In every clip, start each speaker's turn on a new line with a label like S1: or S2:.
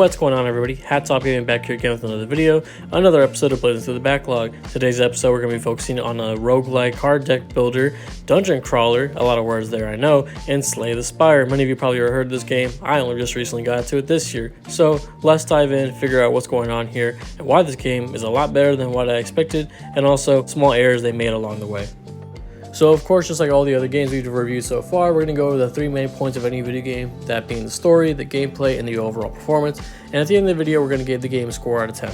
S1: What's going on, everybody? Hats off, getting back here again with another video, another episode of Blazing Through the Backlog. Today's episode, we're going to be focusing on a roguelike card deck builder, dungeon crawler, a lot of words there I know, and Slay the Spire. Many of you probably already heard of this game. I only just recently got to it this year. So let's dive in, figure out what's going on here, and why this game is a lot better than what I expected, and also small errors they made along the way. So of course, just like all the other games we've reviewed so far, we're going to go over the 3 main points of any video game, that being the story, the gameplay, and the overall performance. And at the end of the video, we're going to give the game a score out of 10.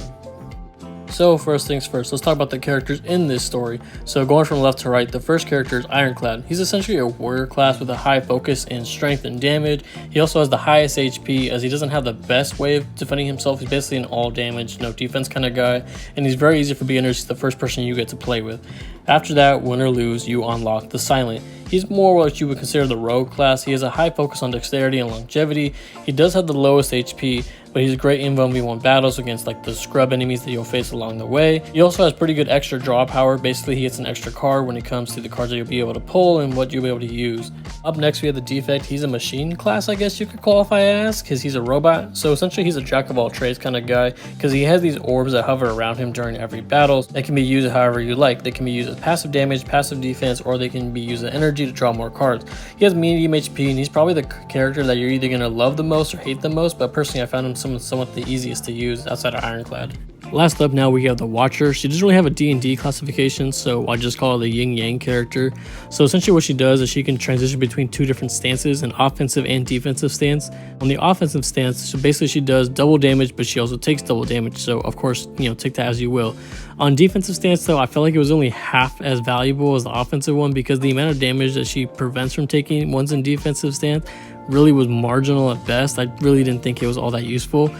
S1: So first things first, let's talk about the characters in this story. So going from left to right, the first character is Ironclad. He's essentially a warrior class with a high focus in strength and damage. He also has the highest HP, as he doesn't have the best way of defending himself. He's basically an all damage, no defense kind of guy, and he's very easy for beginners. He's the first person you get to play with. After that, win or lose, you unlock the Silent. He's more what you would consider the rogue class. He has a high focus on dexterity and longevity. He does have the lowest HP, but he's great in 1v1 battles against like the scrub enemies that you'll face along the way. He also has pretty good extra draw power. Basically, he gets an extra card when it comes to the cards that you'll be able to pull and what you'll be able to use. Up next, we have the Defect. He's a machine class, I guess you could qualify as, because he's a robot. So essentially, he's a jack of all trades kind of guy, because he has these orbs that hover around him during every battle. They can be used however you like. They can be used as passive damage, passive defense, or they can be used as energy to draw more cards. He has medium HP, and he's probably the character that you're either going to love the most or hate the most, but personally I found him somewhat the easiest to use outside of Ironclad. Last up now we have the Watcher. She doesn't really have a D&D classification, so I just call her the yin yang character. So essentially what she does is she can transition between 2 different stances, an offensive and defensive stance. On the offensive stance, so basically she does double damage, but she also takes double damage, so of course, take that as you will. On defensive stance though, I felt like it was only half as valuable as the offensive one, because the amount of damage that she prevents from taking once in defensive stance really was marginal at best. I really didn't think it was all that useful.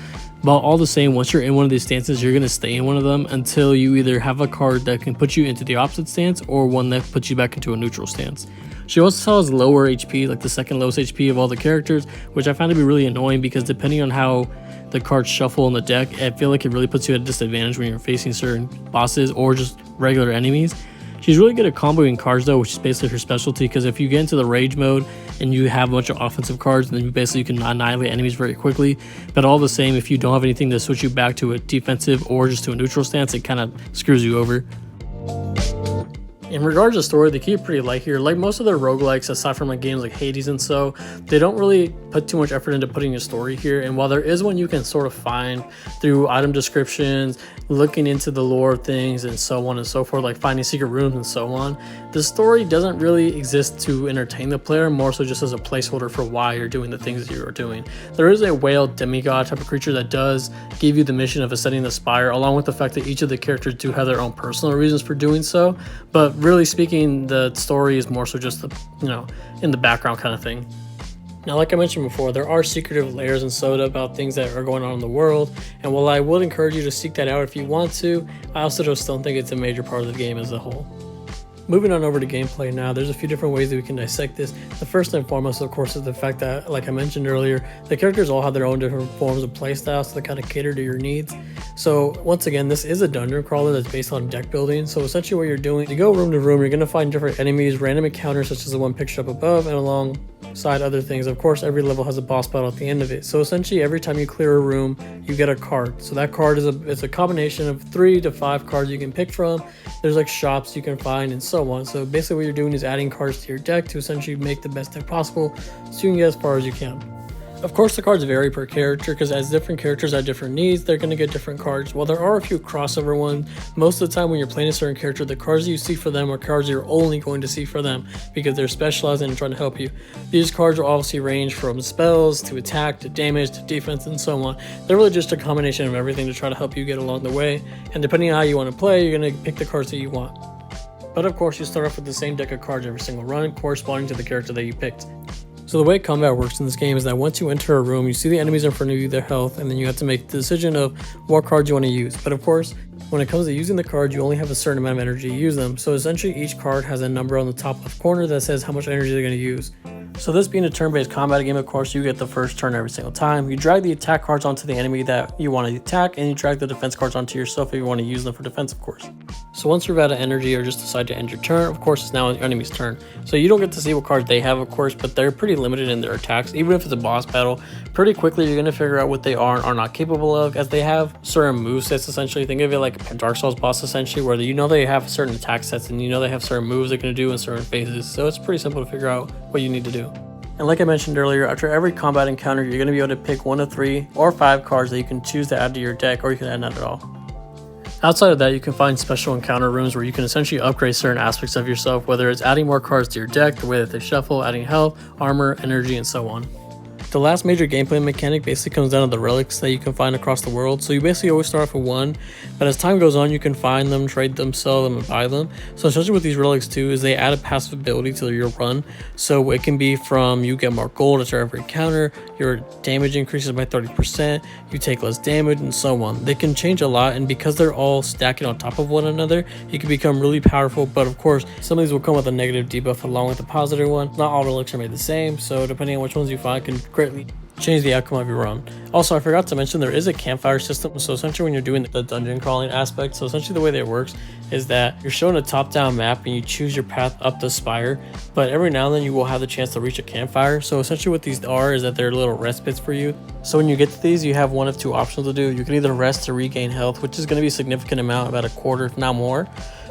S1: But all the same, once you're in one of these stances, you're going to stay in one of them until you either have a card that can put you into the opposite stance or one that puts you back into a neutral stance. She also has lower HP, like the second lowest HP of all the characters, which I found to be really annoying because depending on how the cards shuffle in the deck, I feel like it really puts you at a disadvantage when you're facing certain bosses or just regular enemies. She's really good at comboing cards though, which is basically her specialty, because if you get into the rage mode and you have a bunch of offensive cards, then you basically can annihilate enemies very quickly. But all the same, if you don't have anything to switch you back to a defensive or just to a neutral stance, it kind of screws you over. In regards to story, they keep it pretty light here. Like most of their roguelikes, aside from like games like Hades and so, they don't really put too much effort into putting a story here. And while there is one you can sort of find through item descriptions, looking into the lore of things and so on and so forth, like finding secret rooms and so on, the story doesn't really exist to entertain the player, more so just as a placeholder for why you're doing the things that you are doing. There is a whale demigod type of creature that does give you the mission of ascending the Spire, along with the fact that each of the characters do have their own personal reasons for doing so. But really speaking, the story is more so just the, in the background kind of thing. Now, like I mentioned before, there are secretive layers in Soda about things that are going on in the world, and while I would encourage you to seek that out if you want to, I also just don't think it's a major part of the game as a whole. Moving on over to gameplay now, there's a few different ways that we can dissect this. The first and foremost, of course, is the fact that, like I mentioned earlier, the characters all have their own different forms of playstyles, so they kind of cater to your needs. So once again, this is a dungeon crawler that's based on deck building. So essentially what you're doing, you go room to room, you're going to find different enemies, random encounters such as the one pictured up above, and alongside other things. Of course, every level has a boss battle at the end of it. So essentially every time you clear a room, you get a card. So that card is it's a combination of 3 to 5 cards you can pick from. There's like shops you can find and so on. So basically what you're doing is adding cards to your deck to essentially make the best deck possible so you can get as far as you can. Of course, the cards vary per character, because as different characters have different needs, they're going to get different cards. While there are a few crossover ones, most of the time when you're playing a certain character, the cards you see for them are cards you're only going to see for them because they're specialized and trying to help you. These cards will obviously range from spells to attack to damage to defense and so on. They're really just a combination of everything to try to help you get along the way, and depending on how you want to play, you're going to pick the cards that you want. But of course, you start off with the same deck of cards every single run, corresponding to the character that you picked. So the way combat works in this game is that once you enter a room, you see the enemies in front of you, their health, and then you have to make the decision of what cards you want to use. But of course, when it comes to using the cards, you only have a certain amount of energy to use them. So essentially each card has a number on the top left corner that says how much energy they're going to use. So this being a turn-based combat game, of course, you get the first turn every single time. You drag the attack cards onto the enemy that you want to attack, and you drag the defense cards onto yourself if you want to use them for defense, of course. So once you're out of energy or just decide to end your turn, of course it's now the enemy's turn. So you don't get to see what cards they have, of course, but they're pretty limited in their attacks. Even if it's a boss battle, pretty quickly you're going to figure out what they are and are not capable of, as they have certain movesets essentially. Think of it like a Dark Souls boss essentially, where you know they have certain attack sets and you know they have certain moves they're going to do in certain phases. So it's pretty simple to figure out what you need to do. And like I mentioned earlier, after every combat encounter, you're going to be able to pick 1 of 3 or 5 cards that you can choose to add to your deck, or you can add none at all. Outside of that, you can find special encounter rooms where you can essentially upgrade certain aspects of yourself, whether it's adding more cards to your deck, the way that they shuffle, adding health, armor, energy, and so on. The last major gameplay mechanic basically comes down to the relics that you can find across the world. So you basically always start off with 1, but as time goes on, you can find them, trade them, sell them, and buy them. So essentially with these relics too is they add a passive ability to your run. So it can be from you get more gold after every encounter, your damage increases by 30%, you take less damage, and so on. They can change a lot, and because they're all stacking on top of one another, you can become really powerful. But of course, some of these will come with a negative debuff along with a positive one. Not all relics are made the same, so depending on which ones you find can greatly change the outcome of your run. Also, I forgot to mention there is a campfire system. So essentially when you're doing the dungeon crawling aspect, so essentially the way that it works is that you're shown a top-down map and you choose your path up the Spire, but every now and then you will have the chance to reach a campfire. So essentially what these are is that they're little respites for you. So when you get to these, you have one of 2 options to do. You can either rest to regain health, which is going to be a significant amount, about a quarter if not more,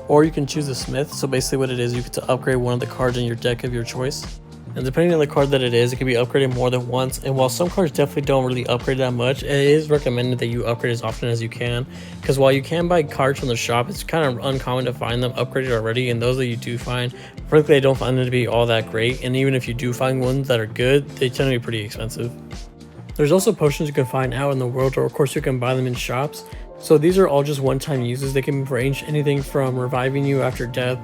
S1: or you can choose the smith. So basically what it is, you get to upgrade one of the cards in your deck of your choice. And depending on the card that it is, it can be upgraded more than once. And while some cards definitely don't really upgrade that much, it is recommended that you upgrade as often as you can. Because while you can buy cards from the shop, it's kind of uncommon to find them upgraded already. And those that you do find, frankly, I don't find them to be all that great. And even if you do find ones that are good, they tend to be pretty expensive. There's also potions you can find out in the world, or of course you can buy them in shops. So these are all just one-time uses. They can range anything from reviving you after death,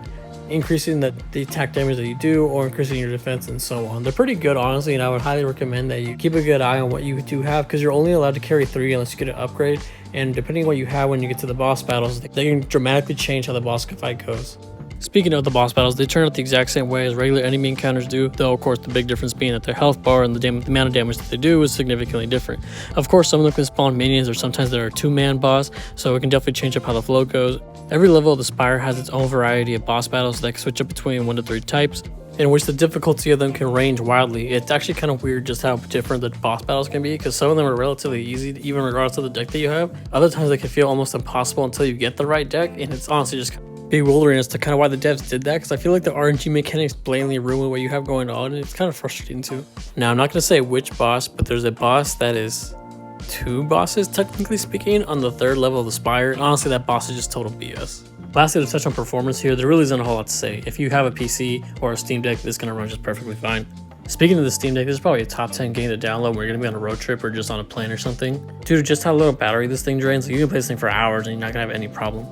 S1: increasing the attack damage that you do, or increasing your defense, and so on. They're pretty good, honestly, and I would highly recommend that you keep a good eye on what you do have, because you're only allowed to carry 3 unless you get an upgrade, and depending on what you have when you get to the boss battles, they can dramatically change how the boss fight goes. Speaking of the boss battles, they turn out the exact same way as regular enemy encounters do, though of course the big difference being that their health bar and the amount of damage that they do is significantly different. Of course, some of them can spawn minions, or sometimes they're a 2-man boss, so it can definitely change up how the flow goes. Every level of the Spire has its own variety of boss battles that can switch up between 1 to 3 types, in which the difficulty of them can range wildly. It's actually kind of weird just how different the boss battles can be, because some of them are relatively easy, even regardless of the deck that you have. Other times they can feel almost impossible until you get the right deck, and it's honestly just bewildering as to kind of why the devs did that, because I feel like the RNG mechanics blatantly ruin what you have going on, and it's kind of frustrating too. Now, I'm not going to say which boss, but there's a boss that is 2 bosses, technically speaking, on the 3rd level of the Spire, and honestly that boss is just total BS. Lastly, to touch on performance here, there really isn't a whole lot to say. If you have a PC or a Steam Deck, this is going to run just perfectly fine. Speaking of the Steam Deck, this is probably a top 10 game to download when you're going to be on a road trip or just on a plane or something. Due to just how little battery this thing drains, you can play this thing for hours and you're not going to have any problem.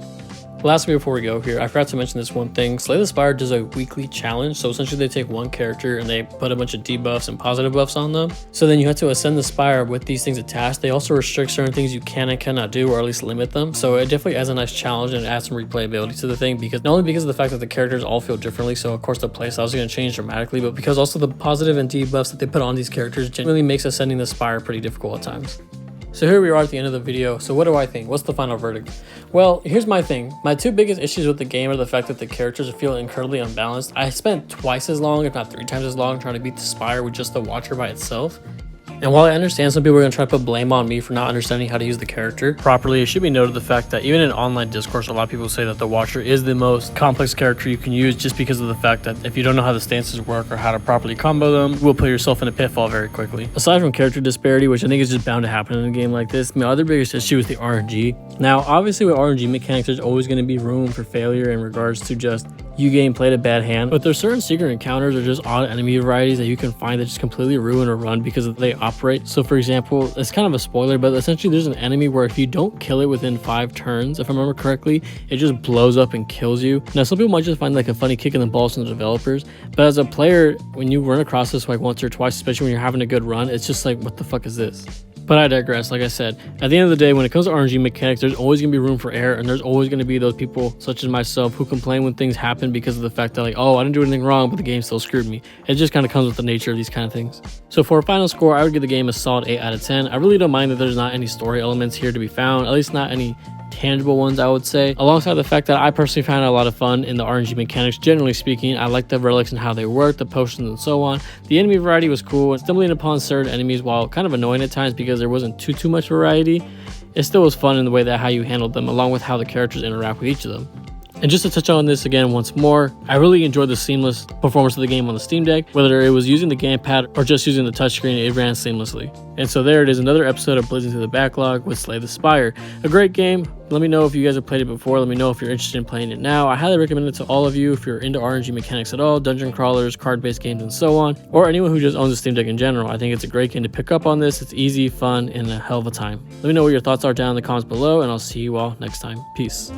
S1: Lastly, before we go here, I forgot to mention this one thing. Slay the Spire does a weekly challenge. So essentially they take one character and they put a bunch of debuffs and positive buffs on them. So then you have to ascend the Spire with these things attached. They also restrict certain things you can and cannot do, or at least limit them. So it definitely adds a nice challenge and adds some replayability to the thing, because not only because of the fact that the characters all feel differently, so of course the playstyles are going to change dramatically, but because also the positive and debuffs that they put on these characters genuinely makes ascending the Spire pretty difficult at times. So here we are at the end of the video. So what do I think? What's the final verdict? Well, here's my thing. My 2 biggest issues with the game are the fact that the characters feel incredibly unbalanced. I spent twice as long, if not 3 times as long, trying to beat the Spire with just the Watcher by itself. And while I understand some people are going to try to put blame on me for not understanding how to use the character properly, it should be noted the fact that even in online discourse, a lot of people say that the Watcher is the most complex character you can use, just because of the fact that if you don't know how the stances work or how to properly combo them, you will put yourself in a pitfall very quickly. Aside from character disparity, which I think is just bound to happen in a game like this, my other biggest issue is the RNG. Now, obviously with RNG mechanics, there's always going to be room for failure in regards to just you getting played a bad hand, but there's certain secret encounters or just odd enemy varieties that you can find that just completely ruin a run because they operate. So for example, it's kind of a spoiler, but essentially there's an enemy where if you don't kill it within 5 turns, if I remember correctly, it just blows up and kills you. Now some people might just find like a funny kick in the balls from the developers, but as a player, when you run across this like once or twice, especially when you're having a good run, it's just like, what the fuck is this? But I digress. Like I said, at the end of the day, when it comes to RNG mechanics, there's always going to be room for error, and there's always going to be those people such as myself who complain when things happen because of the fact that like, oh, I didn't do anything wrong, but the game still screwed me. It just kind of comes with the nature of these kind of things. So for a final score, I would give the game a solid 8 out of 10. I really don't mind that there's not any story elements here to be found, at least not any tangible ones, I would say, alongside the fact that I personally found a lot of fun in the RNG mechanics. Generally speaking, I like the relics and how they work, the potions and so on. The enemy variety was cool, and stumbling upon certain enemies, while kind of annoying at times because there wasn't too much variety, it still was fun in the way that how you handled them, along with how the characters interact with each of them. And just to touch on this again once more, I really enjoyed the seamless performance of the game on the Steam Deck. Whether it was using the gamepad or just using the touchscreen, it ran seamlessly. And so there it is, another episode of Blizzing Through the Backlog with Slay the Spire. A great game. Let me know if you guys have played it before. Let me know if you're interested in playing it now. I highly recommend it to all of you if you're into RNG mechanics at all, dungeon crawlers, card-based games, and so on, or anyone who just owns a Steam Deck in general. I think it's a great game to pick up on this. It's easy, fun, and a hell of a time. Let me know what your thoughts are down in the comments below, and I'll see you all next time. Peace.